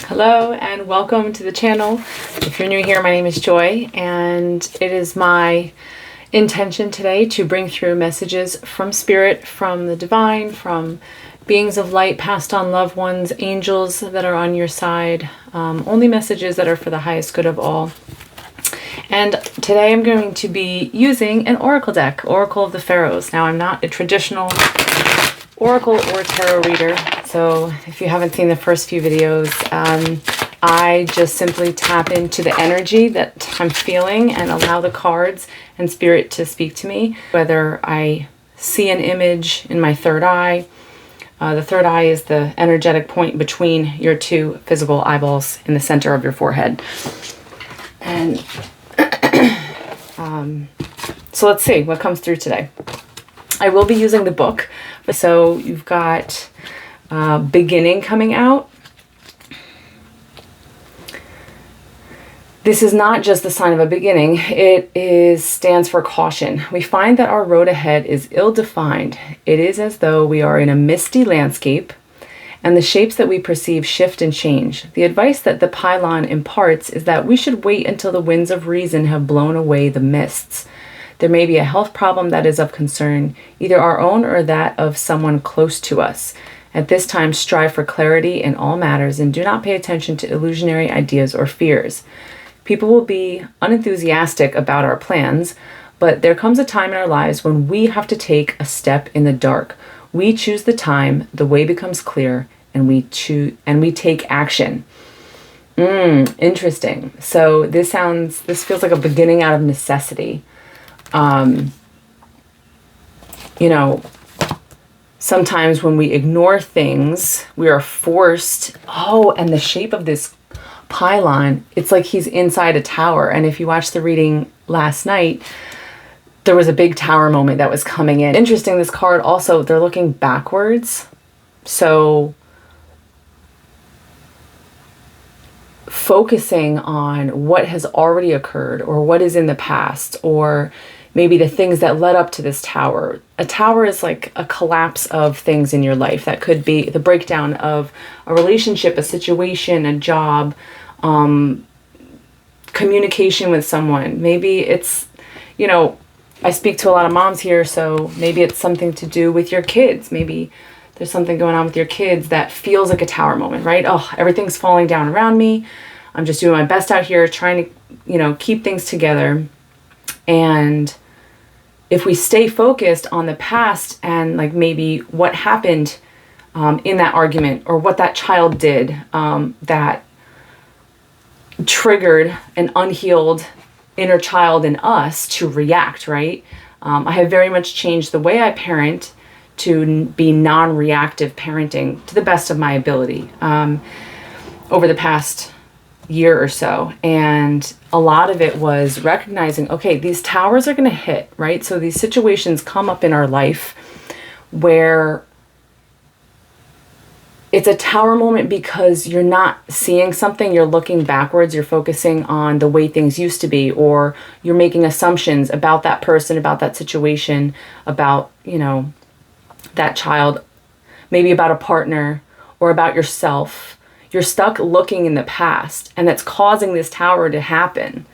Hello and welcome to the channel. If you're new here, my name is Joy, and it is my intention today to bring through messages from Spirit, from the Divine, from beings of light, passed on loved ones, angels that are on your side, only messages that are for the highest good of all. And today I'm going to be using an oracle deck, Oracle of the Pharaohs. Now, I'm not a traditional oracle or tarot reader, so if you haven't seen the first few videos, I just simply tap into the energy that I'm feeling and allow the cards and Spirit to speak to me, whether I see an image in my third eye. The third eye is the energetic point between your two physical eyeballs in the center of your forehead. And so let's see what comes through today. I will be using the book. So you've got beginning coming out. This is not just the sign of a beginning. It stands for caution. We find that our road ahead is ill-defined. It is as though we are in a misty landscape, and the shapes that we perceive shift and change. The advice that the pylon imparts is that we should wait until the winds of reason have blown away the mists. There may be a health problem that is of concern, either our own or that of someone close to us. At this time, strive for clarity in all matters and do not pay attention to illusionary ideas or fears. People will be unenthusiastic about our plans, but there comes a time in our lives when we have to take a step in the dark. We choose the time, the way becomes clear, and we take action. Interesting. So this feels like a beginning out of necessity. Sometimes when we ignore things, we are forced. Oh, and the shape of this pylon, it's like he's inside a tower. And if you watched the reading last night, there was a big tower moment that was coming in. Interesting, this card also, they're looking backwards. So focusing on what has already occurred or what is in the past, or maybe the things that led up to this tower. A tower is like a collapse of things in your life. That could be the breakdown of a relationship, a situation, a job, communication with someone. Maybe it's, I speak to a lot of moms here, so maybe it's something to do with your kids. Maybe there's something going on with your kids that feels like a tower moment, right? Oh, everything's falling down around me. I'm just doing my best out here, trying to, keep things together. And if we stay focused on the past and like maybe what happened in that argument or what that child did that triggered an unhealed inner child in us to react, right? I have very much changed the way I parent to be non-reactive parenting to the best of my ability over the past year or so. And a lot of it was recognizing, okay, these towers are going to hit, right? So these situations come up in our life where it's a tower moment because you're not seeing something, you're looking backwards, you're focusing on the way things used to be, or you're making assumptions about that person, about that situation, about, that child, maybe about a partner or about yourself. You're stuck looking in the past, and that's causing this tower to happen.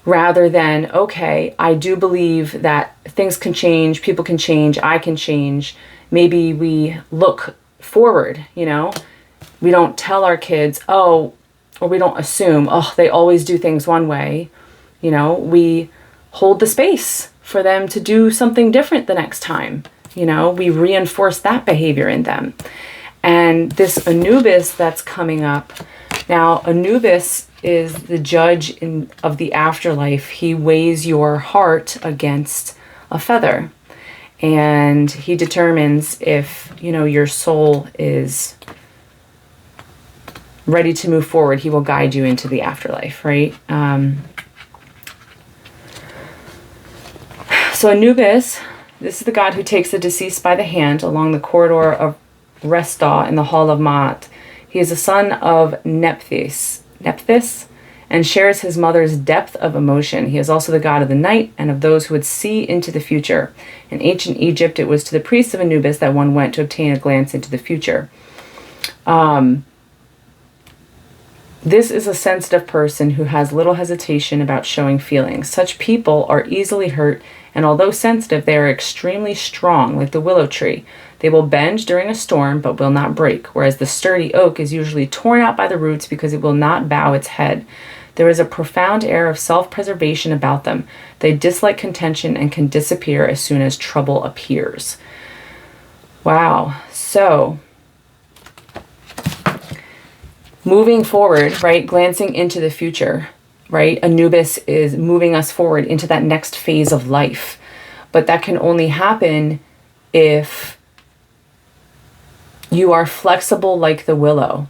Rather than, okay, I do believe that things can change, people can change, I can change. Maybe we look forward, We don't tell our kids, or we don't assume, they always do things one way. We hold the space for them to do something different the next time. We reinforce that behavior in them. And this Anubis that's coming up, now Anubis is the judge of the afterlife. He weighs your heart against a feather, and he determines if, your soul is ready to move forward. He will guide you into the afterlife, right? So Anubis, this is the god who takes the deceased by the hand along the corridor of Restau in the Hall of Maat. He is a son of Nephthys, and shares his mother's depth of emotion. He is also the god of the night and of those who would see into the future. In ancient Egypt, it was to the priests of Anubis that one went to obtain a glance into the future. This is a sensitive person who has little hesitation about showing feelings. Such people are easily hurt, and although sensitive, they are extremely strong, like the willow tree. They will bend during a storm, but will not break, whereas the sturdy oak is usually torn out by the roots because it will not bow its head. There is a profound air of self-preservation about them. They dislike contention and can disappear as soon as trouble appears. Wow. So, moving forward, right, glancing into the future, right, Anubis is moving us forward into that next phase of life. But that can only happen if you are flexible like the willow.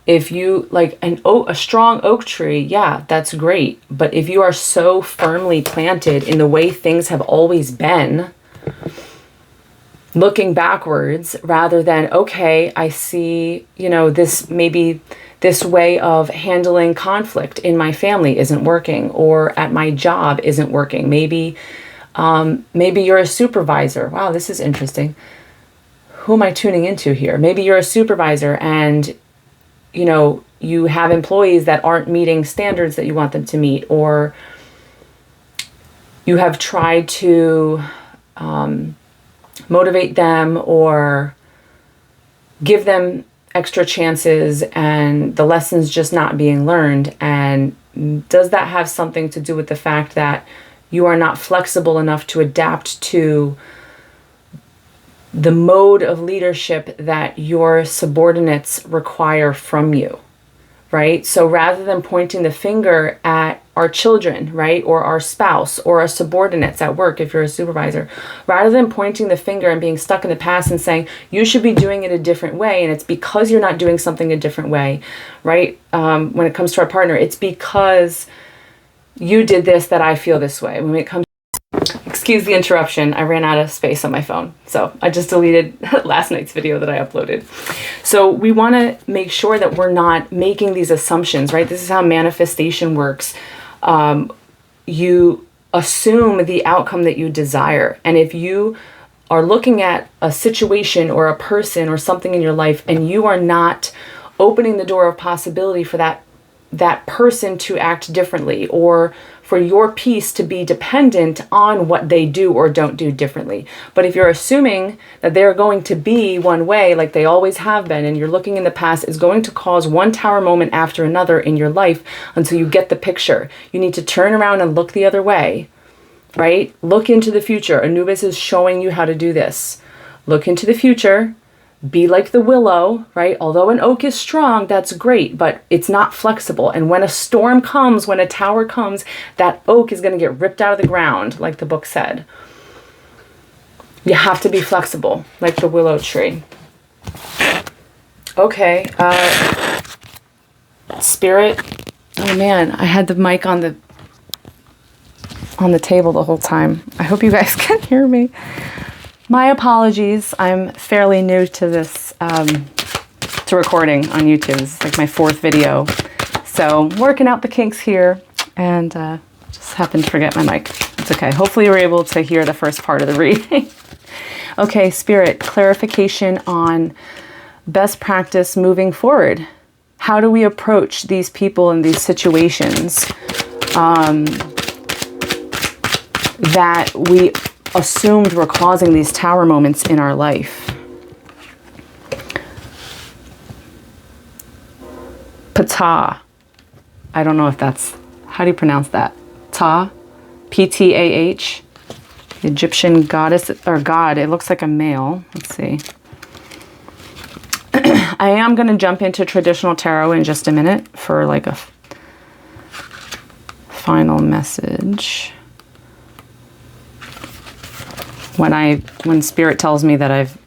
If you, like a strong oak tree, yeah, that's great. But if you are so firmly planted in the way things have always been, looking backwards rather than, okay, I see, this maybe this way of handling conflict in my family isn't working, or at my job isn't working. Maybe you're a supervisor. Wow, this is interesting. Who am I tuning into here? Maybe you're a supervisor and, you have employees that aren't meeting standards that you want them to meet, or you have tried to motivate them or give them extra chances and the lessons just not being learned. And does that have something to do with the fact that you are not flexible enough to adapt to the mode of leadership that your subordinates require from you, right? So rather than pointing the finger at our children, right, or our spouse or our subordinates at work, if you're a supervisor, rather than pointing the finger and being stuck in the past and saying, you should be doing it a different way, and it's because you're not doing something a different way, right? When it comes to our partner, it's because you did this that I feel this way. When it comes, excuse the interruption, I ran out of space on my phone. So I just deleted last night's video that I uploaded. So we want to make sure that we're not making these assumptions, right? This is how manifestation works. You assume the outcome that you desire. And if you are looking at a situation or a person or something in your life and you are not opening the door of possibility for that person to act differently, or for your peace to be dependent on what they do or don't do differently. But if you're assuming that they're going to be one way like they always have been, and you're looking in the past, is going to cause one tower moment after another in your life until you get the picture. You need to turn around and look the other way, right? Look into the future. Anubis is showing you how to do this. Look into the future. Be like the willow, right? Although an oak is strong, that's great, but it's not flexible. And when a storm comes, when a tower comes, that oak is going to get ripped out of the ground, like the book said. You have to be flexible, like the willow tree. Okay, Spirit. Oh man, I had the mic on the table the whole time. I hope you guys can hear me. My apologies. I'm fairly new to this, to recording on YouTube. This is like my 4th video. So working out the kinks here, and just happened to forget my mic. It's okay. Hopefully you were able to hear the first part of the reading. Okay, Spirit, clarification on best practice moving forward. How do we approach these people in these situations that we assumed were causing these tower moments in our life? Ptah. I don't know if that's, how do you pronounce that? Ta? P-T-A-H? Egyptian goddess, or god. It looks like a male. Let's see. I am going to jump into traditional tarot in just a minute for like a final message. When Spirit tells me that I've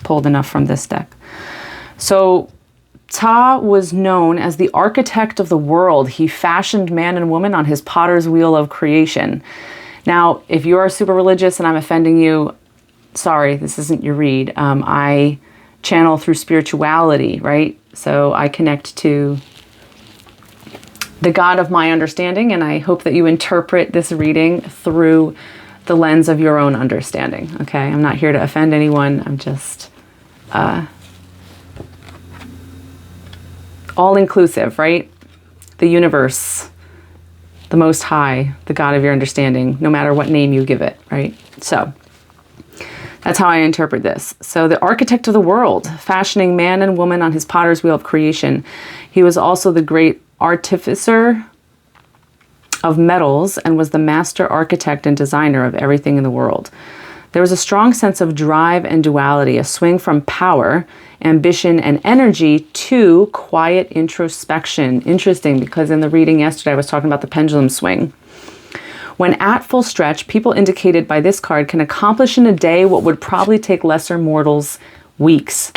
pulled enough from this deck. So Ptah was known as the architect of the world. He fashioned man and woman on his potter's wheel of creation. Now, if you are super religious and I'm offending you, sorry, this isn't your read. I channel through spirituality, right? So I connect to the God of my understanding, and I hope that you interpret this reading through the lens of your own understanding, okay? I'm not here to offend anyone. I'm just all-inclusive, right? the universe, the Most High, the God of your understanding, no matter what name you give it, right? So that's how I interpret this. So the architect of the world, fashioning man and woman on his potter's wheel of creation. He was also the great artificer of metals and was the master architect and designer of everything in the world. There was a strong sense of drive and duality, a swing from power, ambition, and energy to quiet introspection. Interesting, because in the reading yesterday, I was talking about the pendulum swing. When at full stretch, people indicated by this card can accomplish in a day what would probably take lesser mortals weeks.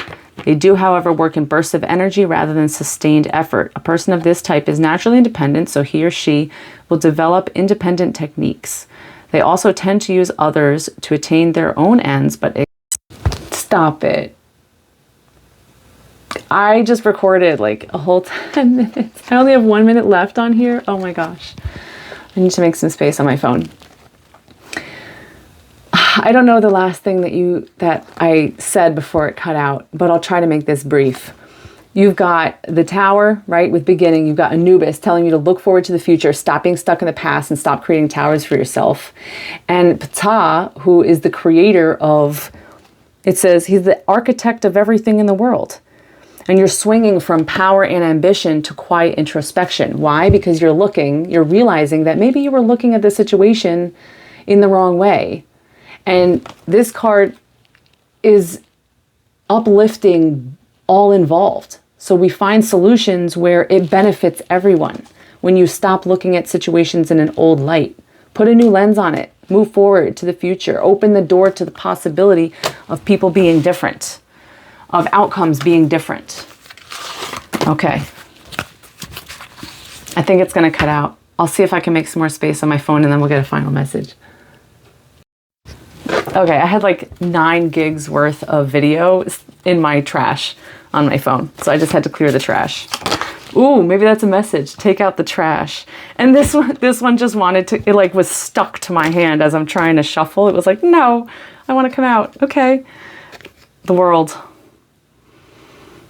They do, however, work in bursts of energy rather than sustained effort. A person of this type is naturally independent, so he or she will develop independent techniques. They also tend to use others to attain their own ends, but stop it. I just recorded like a whole 10 minutes. I only have 1 minute left on here. Oh my gosh. I need to make some space on my phone. I don't know the last thing that I said before it cut out, but I'll try to make this brief. You've got the tower, right, with beginning. You've got Anubis telling you to look forward to the future, stop being stuck in the past, and stop creating towers for yourself. And Ptah, who is the creator of, it says he's the architect of everything in the world. And you're swinging from power and ambition to quiet introspection. Why? Because you're realizing that maybe you were looking at the situation in the wrong way. And this card is uplifting all involved. So we find solutions where it benefits everyone. When you stop looking at situations in an old light, put a new lens on it, move forward to the future, open the door to the possibility of people being different, of outcomes being different. Okay. I think it's going to cut out. I'll see if I can make some more space on my phone and then we'll get a final message. Okay, I had like 9 gigs worth of video in my trash on my phone. So I just had to clear the trash. Ooh, maybe that's a message. Take out the trash. And this one just wanted to, it like was stuck to my hand as I'm trying to shuffle. It was like, no, I want to come out. Okay. The world.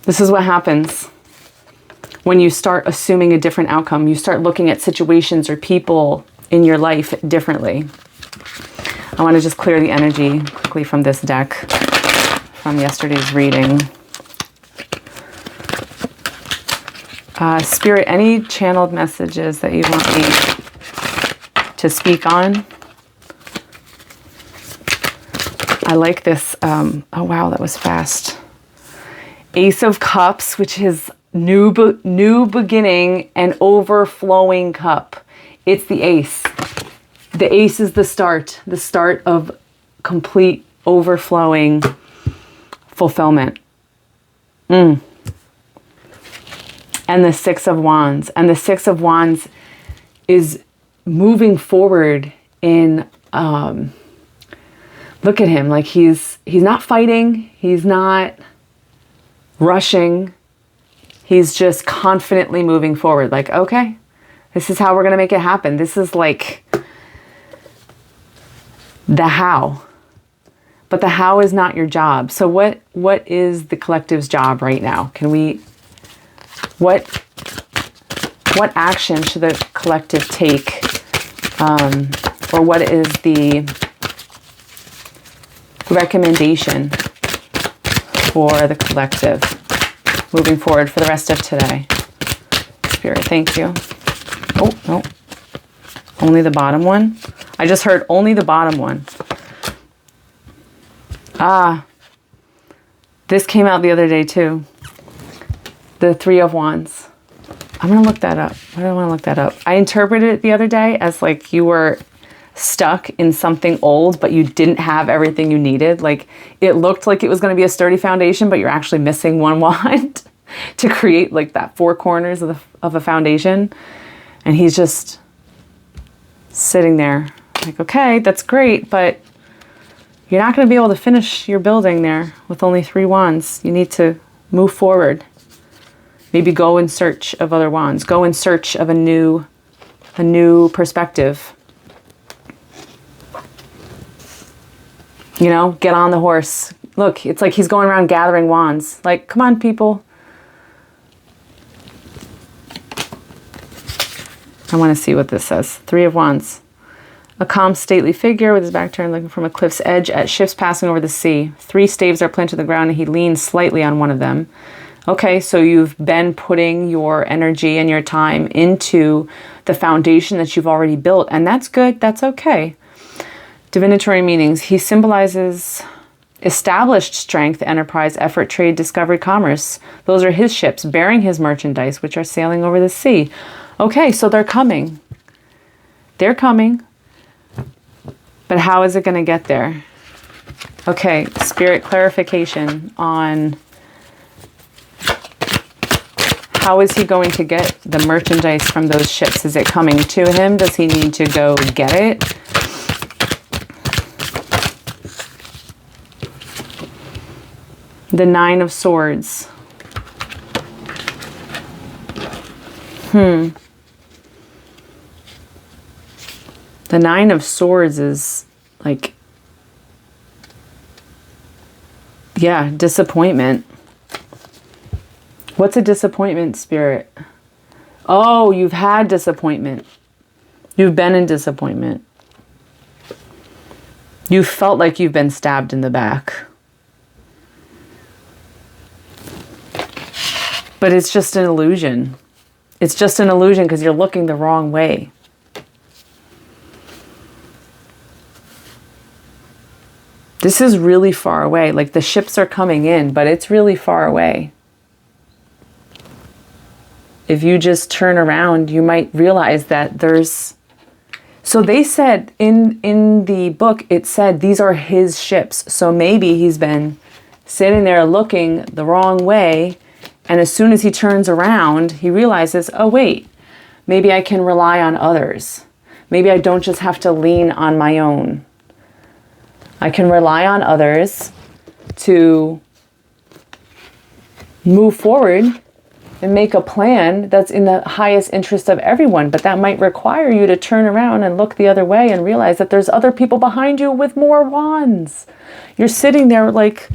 This is what happens when you start assuming a different outcome. You start looking at situations or people in your life differently. I want to just clear the energy quickly from this deck from yesterday's reading. Spirit, any channeled messages that you want me to speak on? I like this. Oh, wow, that was fast. Ace of Cups, which is new beginning and overflowing cup. It's the ace. The ace is the start of complete overflowing fulfillment. And the Six of Wands. And the Six of Wands is moving forward in, look at him, like he's not fighting, he's not rushing, he's just confidently moving forward. Like, okay, this is how we're going to make it happen. This is like the how. But the how is not your job. So what is the collective's job right now? What action should the collective take? Or what is the recommendation for the collective moving forward for the rest of today? Spirit, thank you. Oh, no. Only the bottom one? I just heard only the bottom one. Ah. This came out the other day too. The Three of Wands. I'm going to look that up. Why do I want to look that up? I interpreted it the other day as like you were stuck in something old, but you didn't have everything you needed. Like it looked like it was going to be a sturdy foundation, but you're actually missing one wand to create like that 4 corners of a foundation. And he's just sitting there like, okay, that's great, but you're not going to be able to finish your building there with only 3 wands. You need to move forward. Maybe go in search of other wands. Go in search of a new perspective. You know, get on the horse. Look, it's like he's going around gathering wands. Like, come on, people. I want to see what this says. 3 of Wands. A calm, stately figure with his back turned looking from a cliff's edge at ships passing over the sea. 3 staves are planted to the ground and he leans slightly on one of them. Okay, so you've been putting your energy and your time into the foundation that you've already built, and that's good. That's okay. Divinatory meanings. He symbolizes established strength, enterprise, effort, trade, discovery, commerce. Those are his ships bearing his merchandise, which are sailing over the sea. Okay, so they're coming. They're coming. But how is it going to get there? Okay, Spirit, clarification on how is he going to get the merchandise from those ships? Is it coming to him? Does he need to go get it? The 9 of Swords. The 9 of Swords is like, yeah, disappointment. What's a disappointment, Spirit? Oh, you've had disappointment. You've been in disappointment. You felt like you've been stabbed in the back. But it's just an illusion. It's just an illusion because you're looking the wrong way. This is really far away. Like the ships are coming in, but it's really far away. If you just turn around, you might realize that there's... So they said in the book, it said these are his ships. So maybe he's been sitting there looking the wrong way. And as soon as he turns around, he realizes, oh, wait, maybe I can rely on others. Maybe I don't just have to lean on my own. I can rely on others to move forward and make a plan that's in the highest interest of everyone. But that might require you to turn around and look the other way and realize that there's other people behind you with more wands. You're sitting there like,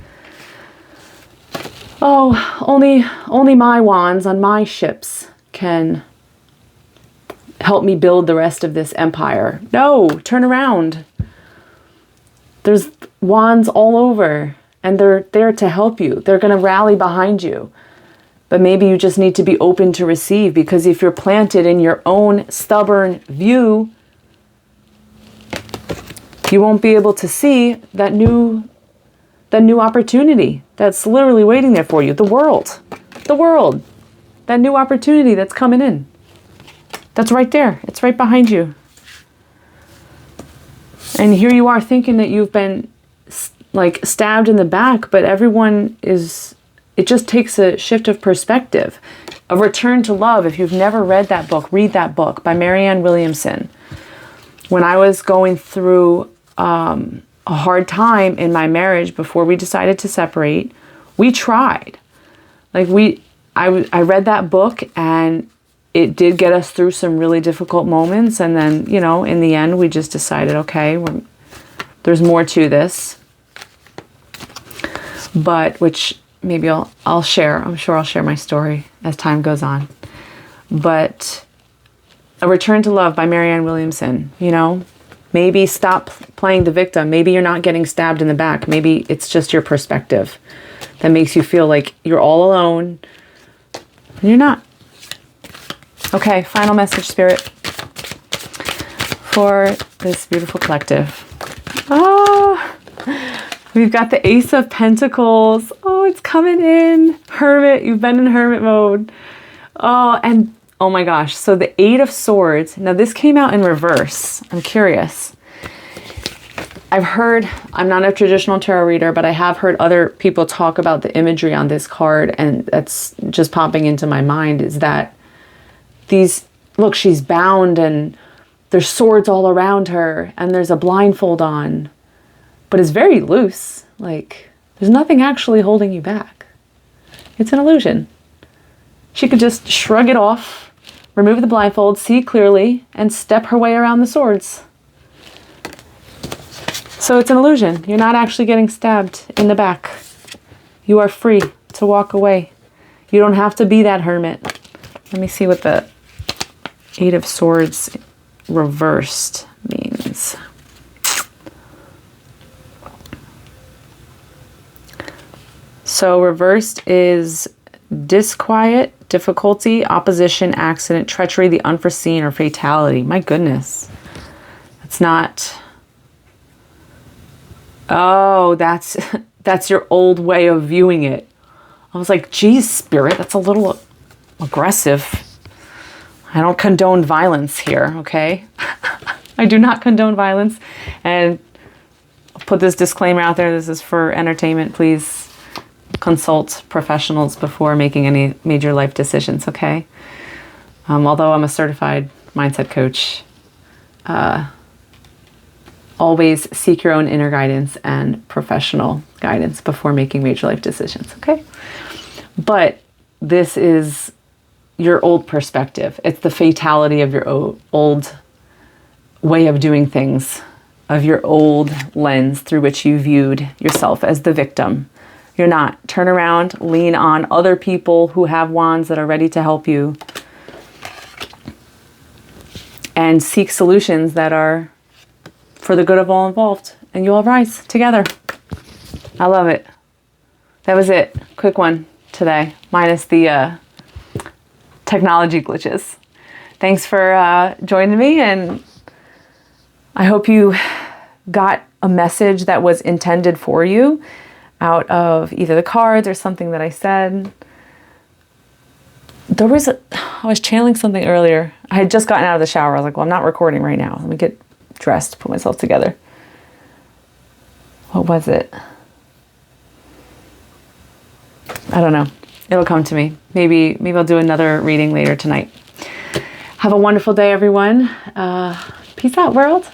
oh, only my wands on my ships can help me build the rest of this empire. No, turn around. There's wands all over and they're there to help you. They're going to rally behind you. But maybe you just need to be open to receive, because if you're planted in your own stubborn view, you won't be able to see that new opportunity that's literally waiting there for you. The world, that new opportunity that's coming in. That's right there. It's right behind you. And here you are thinking that you've been like stabbed in the back, but everyone is... It just takes a shift of perspective. A Return to Love. If you've never read that book, read that book by Marianne Williamson. When I was going through a hard time in my marriage before we decided to separate, we tried. Like I read that book and it did get us through some really difficult moments. And then, you know, in the end, we just decided, okay, there's more to this. But which... Maybe I'll share. I'm sure I'll share my story as time goes on. But A Return to Love by Marianne Williamson, you know, maybe stop playing the victim. Maybe you're not getting stabbed in the back. Maybe it's just your perspective that makes you feel like you're all alone. And you're not. Okay, final message, Spirit, for this beautiful collective. We've got the Ace of Pentacles. Oh, it's coming in. Hermit. You've been in hermit mode. Oh, and oh my gosh. So the 8 of Swords. Now this came out in reverse. I'm curious. I've heard, I'm not a traditional tarot reader, but I have heard other people talk about the imagery on this card. And that's just popping into my mind is that look, she's bound and there's swords all around her and there's a blindfold on. But it's very loose. Like, there's nothing actually holding you back. It's an illusion. She could just shrug it off, remove the blindfold, see clearly, and step her way around the swords. So it's an illusion. You're not actually getting stabbed in the back. You are free to walk away. You don't have to be that hermit. Let me see what the Eight of Swords reversed means? So reversed is disquiet, difficulty, opposition, accident, treachery, the unforeseen, or fatality. My goodness. It's not... Oh, that's your old way of viewing it. I was like, geez, Spirit, that's a little aggressive. I don't condone violence here, okay? I do not condone violence. And I'll put this disclaimer out there. This is for entertainment. Please consult professionals before making any major life decisions, okay? Although I'm a certified mindset coach, always seek your own inner guidance and professional guidance before making major life decisions, okay? But this is your old perspective. It's the fatality of your old way of doing things, of your old lens through which you viewed yourself as the victim. You're not. Turn around, lean on other people who have wands that are ready to help you, and seek solutions that are for the good of all involved, and you all rise together. I love it. That was it. Quick one today, minus the technology glitches. Thanks for joining me, and I hope you got a message that was intended for you out of either the cards or something that I said. I was channeling something earlier. I had just gotten out of the shower. I was like, well, I'm not recording right now. Let me get dressed, put myself together. What was it? I don't know. It'll come to me. Maybe I'll do another reading later tonight. Have a wonderful day, everyone. Peace out, world.